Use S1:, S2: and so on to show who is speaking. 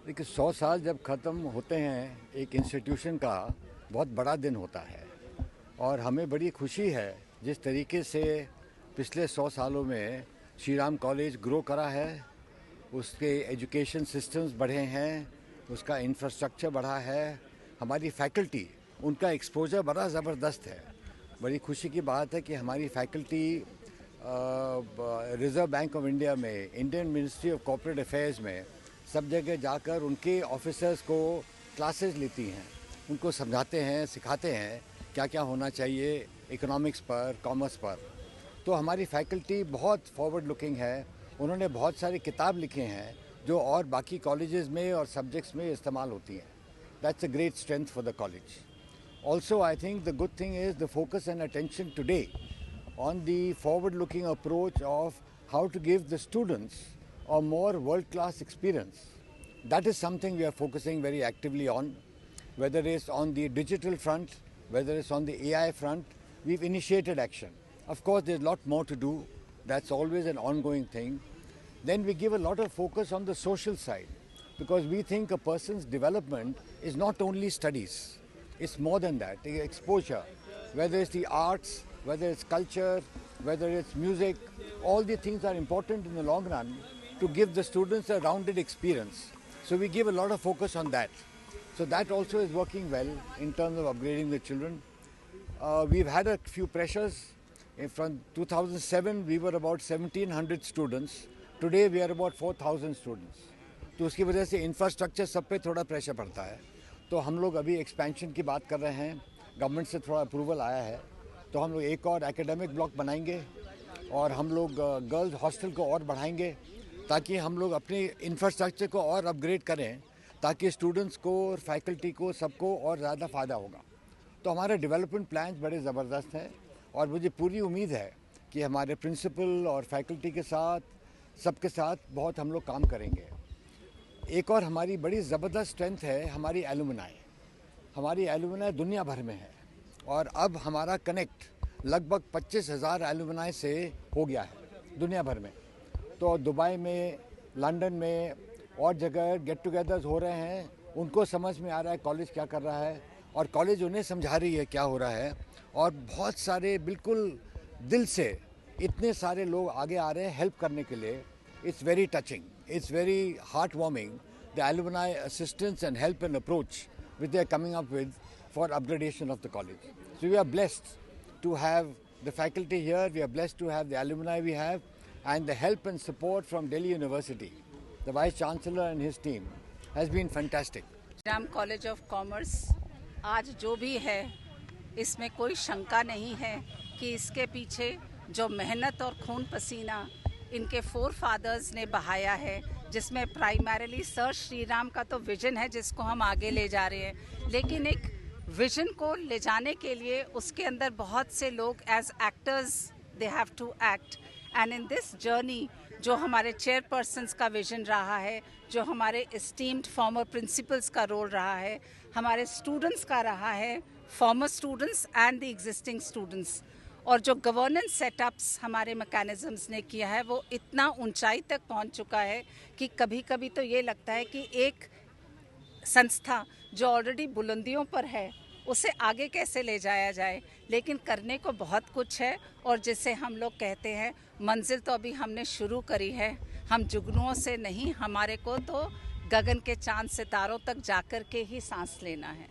S1: देखिए 100 साल जब ख़त्म होते हैं एक इंस्टीट्यूशन का, बहुत बड़ा दिन होता है और हमें बड़ी खुशी है जिस तरीके से पिछले 100 सालों में श्री राम कॉलेज ग्रो करा है। उसके एजुकेशन सिस्टम्स बढ़े हैं, उसका इंफ्रास्ट्रक्चर बढ़ा है, हमारी फैकल्टी उनका एक्सपोजर बड़ा ज़बरदस्त है। बड़ी खुशी की बात है कि हमारी faculty reserve bank of India में, Indian ministry of corporate affairs में सब जगह जाकर उनके ऑफिसर्स को क्लासेस लेती हैं, उनको समझाते हैं, सिखाते हैं क्या क्या होना चाहिए इकोनॉमिक्स पर, कॉमर्स पर। तो हमारी फैकल्टी बहुत फॉरवर्ड लुकिंग है। उन्होंने बहुत सारी किताब लिखे हैं जो और बाकी कॉलेजेस में और सब्जेक्ट्स में इस्तेमाल होती हैं। That's a great strength for the college. Also, I think the good thing is the focus and attention today on the forward-looking approach of how to give the students a more world-class experience. That is something we are focusing very actively on, whether it's on the digital front, whether it's on the AI front. We've initiated action. Of course, there's a lot more to do. That's always an ongoing thing. Then we give a lot of focus on the social side because we think a person's development is not only studies. It's more than that, exposure, whether it's the arts, whether it's culture, whether it's music, all these things are important in the long run to give the students a rounded experience. So we give a lot of focus on that. So that also is working well in terms of upgrading the children. We've had a few pressures. From 2007, we were about 1,700 students. Today, we are about 4,000 students. तो उसकी वजह से infrastructure सब पे थोड़ा pressure पड़ता है। तो हम लोग अभी एक्सपेंशन की बात कर रहे हैं, गवर्नमेंट से थोड़ा अप्रूवल आया है, तो हम लोग एक और एकेडमिक ब्लॉक बनाएंगे और हम लोग गर्ल्स हॉस्टल को और बढ़ाएंगे ताकि हम लोग अपने इंफ्रास्ट्रक्चर को और अपग्रेड करें ताकि स्टूडेंट्स को और फैकल्टी को सबको और ज़्यादा फ़ायदा होगा। तो हमारे डेवलपमेंट प्लान्स बड़े ज़बरदस्त हैं और मुझे पूरी उम्मीद है कि हमारे प्रिंसिपल और फैकल्टी के साथ सबके साथ बहुत हम लोग काम करेंगे। एक और हमारी बड़ी ज़बरदस्त स्ट्रेंथ है हमारी एलुमनाई। हमारी एलुमनाई दुनिया भर में है और अब हमारा कनेक्ट लगभग 25,000 एलुमनाई से हो गया है दुनिया भर में। तो दुबई में, लंदन में और जगह गेट टुगेदर्स हो रहे हैं, उनको समझ में आ रहा है कॉलेज क्या कर रहा है और कॉलेज उन्हें समझा रही है क्या हो रहा है। और बहुत सारे बिल्कुल दिल से इतने सारे लोग आगे आ रहे हैं हेल्प करने के लिए। It's very touching. It's very heartwarming, the alumni assistance and help and approach which they are coming up with for upgradation of the college. So we are blessed to have the faculty here, we are blessed to have the alumni we have, and the help and support from Delhi University. The Vice Chancellor and his team has been fantastic.
S2: Ram college of commerce आज जो भी है, इसमें कोई शंका नहीं है कि इसके पीछे जो मेहनत और खून पसीना इनके फोर फादर्स ने बहाया है, जिसमें प्राइमरीली सर श्री राम का तो विजन है जिसको हम आगे ले जा रहे हैं, लेकिन एक विजन को ले जाने के लिए उसके अंदर बहुत से लोग as actors they have to act. And in this journey जो हमारे चेयरपर्सन्स का विजन रहा है, जो हमारे एस्टीम्ड फॉर्मर प्रिंसिपल्स का रोल रहा है, हमारे स्टूडेंट्स का रहा है, former students and the existing students, और जो गवर्नेंस सेटअप्स हमारे मैकेनिज़म्स ने किया है वो इतना ऊंचाई तक पहुंच चुका है कि कभी कभी तो ये लगता है कि एक संस्था जो ऑलरेडी बुलंदियों पर है उसे आगे कैसे ले जाया जाए। लेकिन करने को बहुत कुछ है और जिसे हम लोग कहते हैं मंजिल तो अभी हमने शुरू करी है। हम जुगनुओं से नहीं, हमारे को तो गगन के चांद सितारों तक जाकर के ही सांस लेना है।